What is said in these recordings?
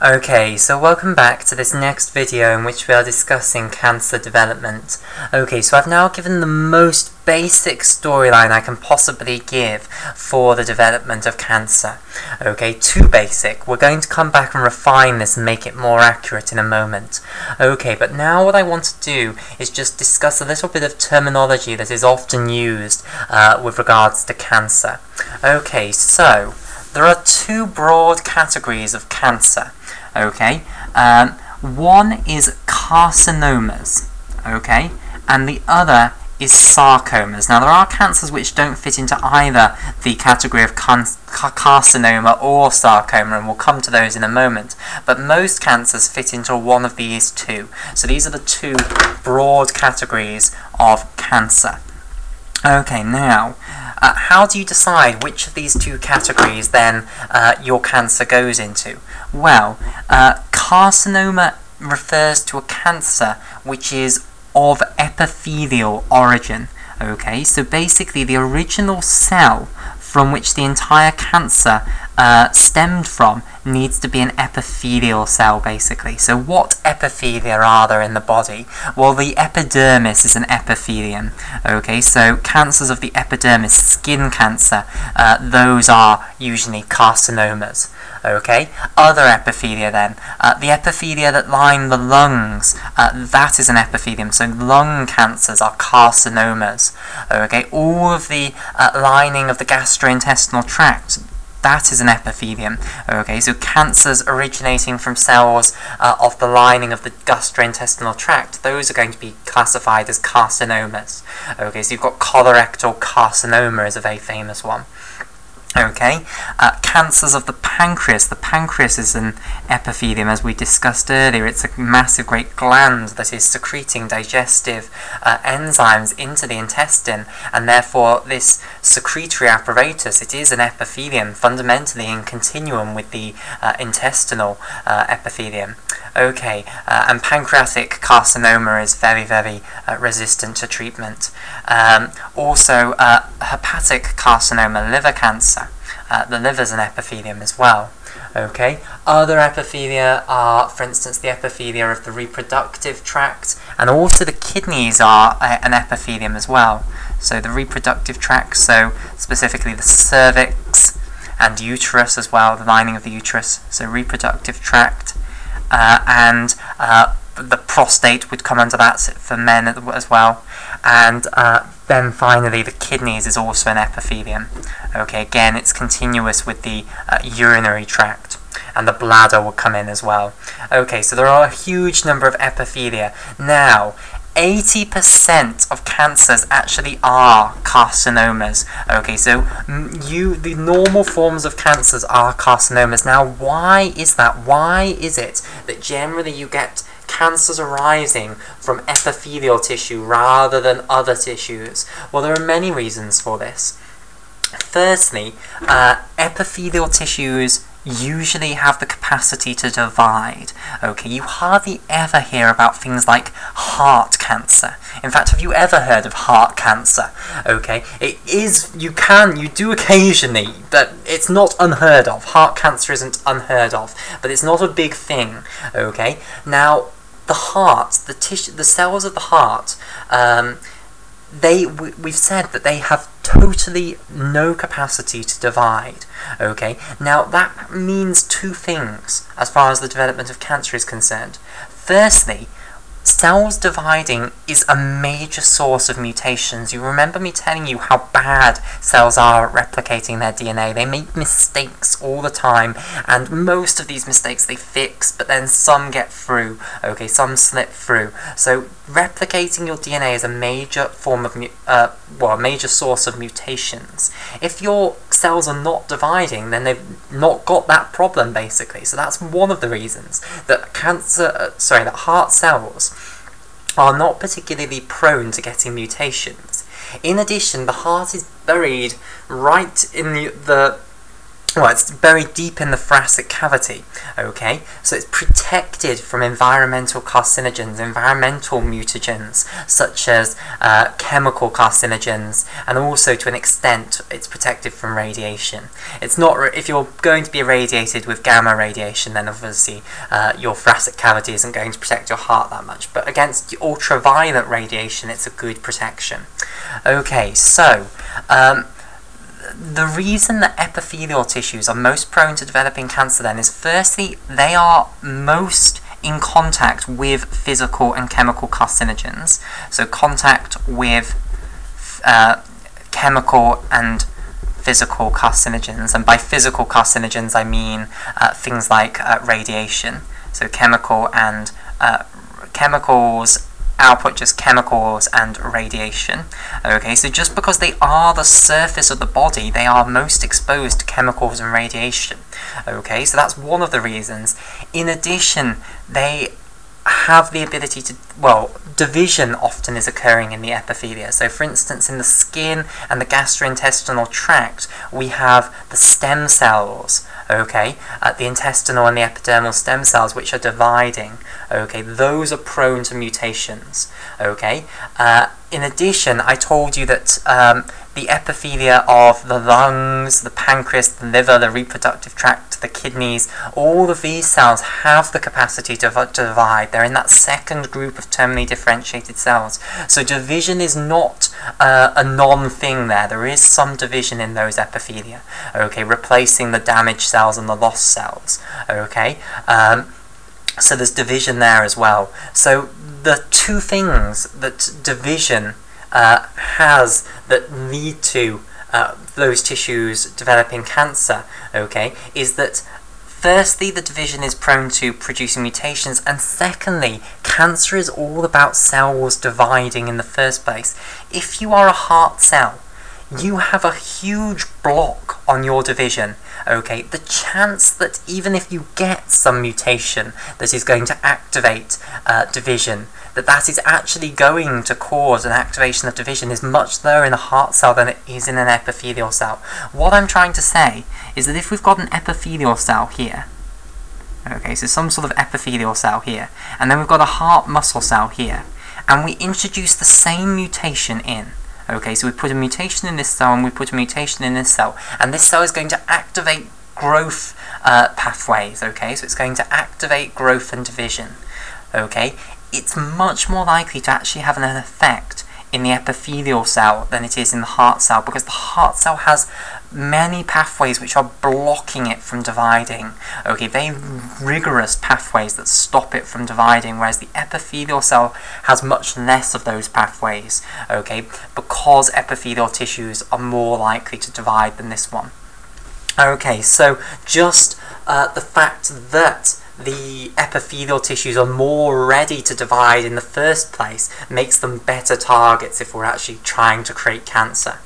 Okay, so welcome back to this next video in which we are discussing cancer development. Okay, so I've now given the most basic storyline I can possibly give for the development of cancer. Okay, too basic. We're going to come back and refine this and make it more accurate in a moment. Okay, but now what I want to do is just discuss a little bit of terminology that is often used with regards to cancer. Okay, so there are two broad categories of cancer. Okay, one is carcinomas, okay, and the other is sarcomas. Now there are cancers which don't fit into either the category of carcinoma or sarcoma, and we'll come to those in a moment, but most cancers fit into one of these two. So these are the two broad categories of cancer. Okay, now, how do you decide which of these two categories then your cancer goes into? Well, carcinoma refers to a cancer which is of epithelial origin. Okay, so basically the original cell from which the entire cancer stemmed from needs to be an epithelial cell, basically. So what epithelia are there in the body? Well, the epidermis is an epithelium. Okay, so cancers of the epidermis, skin cancer, those are usually carcinomas. Okay, other epithelia then, the epithelia that line the lungs, that is an epithelium, so lung cancers are carcinomas. Okay, all of the lining of the gastrointestinal tract, that is an epithelium. Okay, so cancers originating from cells of the lining of the gastrointestinal tract, those are going to be classified as carcinomas. Okay, so you've got colorectal carcinoma is a very famous one. Okay, cancers of the pancreas is an epithelium, as we discussed earlier. It's a massive great gland that is secreting digestive enzymes into the intestine, and therefore this secretory apparatus, it is an epithelium, fundamentally in continuum with the intestinal epithelium. Okay, and pancreatic carcinoma is very, very resistant to treatment. Also, hepatic carcinoma, liver cancer. The liver is an epithelium as well. Okay, other epithelia are, for instance, the epithelia of the reproductive tract, and also the kidneys are an epithelium as well. So the reproductive tract, so specifically the cervix and uterus as well, the lining of the uterus, so reproductive tract, and the prostate would come under that for men as well, and then finally the kidneys is also an epithelium. Okay, again it's continuous with the urinary tract, and the bladder will come in as well. Okay, so there are a huge number of epithelia. Now 80% of cancers actually are carcinomas. Okay, so the normal forms of cancers are carcinomas. Now why is that? Why is it that generally you get cancers arising from epithelial tissue rather than other tissues? Well, there are many reasons for this. Firstly, epithelial tissues usually have the capacity to divide. Okay, you hardly ever hear about things like heart cancer. In fact, have you ever heard of heart cancer? Okay, you do occasionally, but it's not unheard of. Heart cancer isn't unheard of, but it's not a big thing. Okay, now the heart, the cells of the heart, we've said that they have totally no capacity to divide. Okay, now that means two things as far as the development of cancer is concerned. Firstly, cells dividing is a major source of mutations. You remember me telling you how bad cells are at replicating their DNA. They make mistakes all the time, and most of these mistakes they fix, but then some get through. Okay, some slip through. So replicating your DNA is a major form of a major source of mutations. If your cells are not dividing, then they've not got that problem, basically. So that's one of the reasons that that heart cells are not particularly prone to getting mutations. In addition, the heart is buried right in the well, it's buried deep in the thoracic cavity, okay? So it's protected from environmental carcinogens, environmental mutagens, such as chemical carcinogens, and also, to an extent, it's protected from radiation. It's not, if you're going to be irradiated with gamma radiation, then obviously your thoracic cavity isn't going to protect your heart that much, but against the ultraviolet radiation, it's a good protection. Okay, so, the reason that epithelial tissues are most prone to developing cancer then is, firstly, they are most in contact with physical and chemical carcinogens. So contact with chemical and physical carcinogens, and by physical carcinogens I mean things like radiation. So chemical and chemicals output just chemicals and radiation. Okay, so just because they are the surface of the body, they are most exposed to chemicals and radiation. Okay, so that's one of the reasons. In addition, they have the ability to, well, division often is occurring in the epithelia. So for instance, in the skin and the gastrointestinal tract, we have the stem cells, okay, the intestinal and the epidermal stem cells, which are dividing, okay, those are prone to mutations, okay. In addition, I told you that the epithelia of the lungs, the pancreas, the liver, the reproductive tract, the kidneys, all of these cells have the capacity to divide. They're in that second group of terminally differentiated cells. So division is not a non-thing there. There is some division in those epithelia, okay, replacing the damaged cells and the lost cells, okay. So there's division there as well. So the two things that division has that lead to those tissues developing cancer, okay, is that firstly, the division is prone to producing mutations, and secondly, cancer is all about cells dividing in the first place. If you are a heart cell, you have a huge block on your division, okay? The chance that even if you get some mutation that is going to activate division, that is actually going to cause an activation of division is much lower in a heart cell than it is in an epithelial cell. What I'm trying to say is that if we've got an epithelial cell here, okay, so some sort of epithelial cell here, and then we've got a heart muscle cell here, and we introduce the same mutation in, okay, so we put a mutation in this cell and we put a mutation in this cell, and this cell is going to activate growth pathways, okay, so it's going to activate growth and division, okay. It's much more likely to actually have an effect in the epithelial cell than it is in the heart cell, because the heart cell has many pathways which are blocking it from dividing, okay, very rigorous pathways that stop it from dividing, whereas the epithelial cell has much less of those pathways, okay, because epithelial tissues are more likely to divide than this one. Okay, so just the fact that the epithelial tissues are more ready to divide in the first place makes them better targets if we're actually trying to create cancer.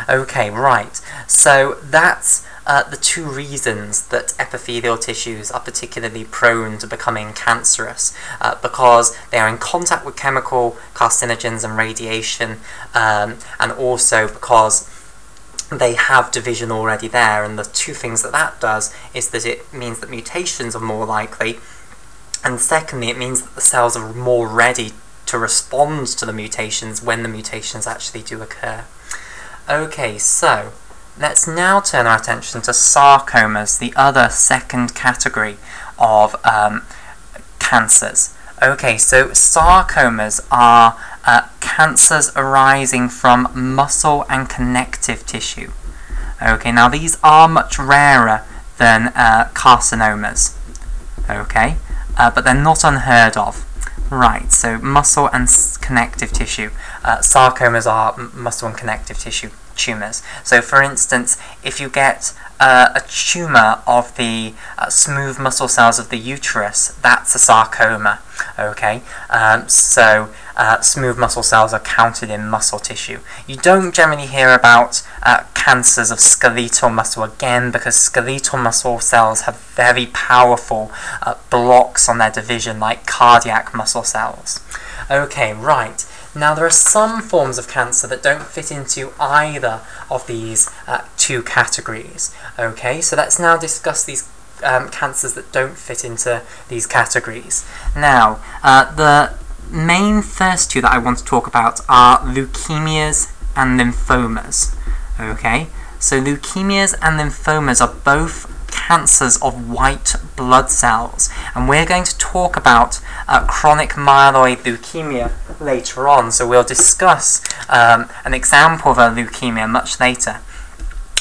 Okay, right, so that's the two reasons that epithelial tissues are particularly prone to becoming cancerous, because they are in contact with chemical carcinogens and radiation, and also because they have division already there, and the two things that does is that it means that mutations are more likely, and secondly it means that the cells are more ready to respond to the mutations when the mutations actually do occur. Okay, so let's now turn our attention to sarcomas, the other second category of cancers. Okay, so sarcomas are cancers arising from muscle and connective tissue. Okay, now these are much rarer than carcinomas, okay, but they're not unheard of. Right, so muscle and connective tissue. Sarcomas are muscle and connective tissue tumours. So for instance, if you get a tumour of the smooth muscle cells of the uterus, that's a sarcoma, okay? So smooth muscle cells are counted in muscle tissue. You don't generally hear about cancers of skeletal muscle, again, because skeletal muscle cells have very powerful blocks on their division, like cardiac muscle cells. Okay, right. Now, there are some forms of cancer that don't fit into either of these two categories. Okay, so let's now discuss these cancers that don't fit into these categories. Now, the main first two that I want to talk about are leukemias and lymphomas. Okay, so leukemias and lymphomas are both cancers of white blood cells, and we're going to talk about chronic myeloid leukemia later on, so we'll discuss an example of a leukemia much later.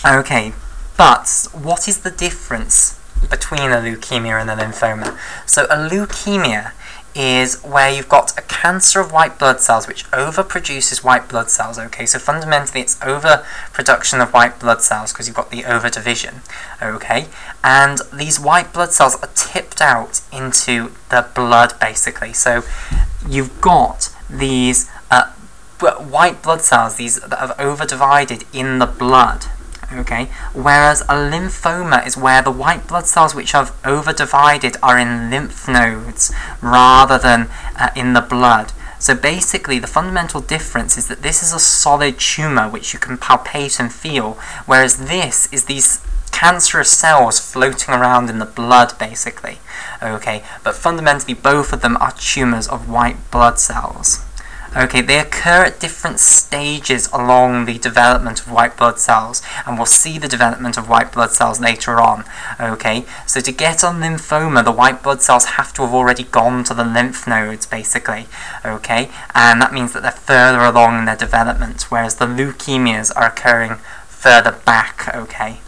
Okay, but what is the difference between a leukemia and a lymphoma? So a leukemia is where you've got a cancer of white blood cells which overproduces white blood cells. Okay, so fundamentally it's overproduction of white blood cells because you've got the overdivision. Okay, and these white blood cells are tipped out into the blood basically. So you've got these white blood cells, these that have overdivided in the blood. Okay, whereas a lymphoma is where the white blood cells which have overdivided are in lymph nodes rather than in the blood. So basically the fundamental difference is that this is a solid tumour which you can palpate and feel, whereas this is these cancerous cells floating around in the blood basically. Okay, but fundamentally both of them are tumours of white blood cells. Okay, they occur at different stages along the development of white blood cells, and we'll see the development of white blood cells later on. Okay, so to get a lymphoma, the white blood cells have to have already gone to the lymph nodes, basically. Okay, and that means that they're further along in their development, whereas the leukemias are occurring further back. Okay.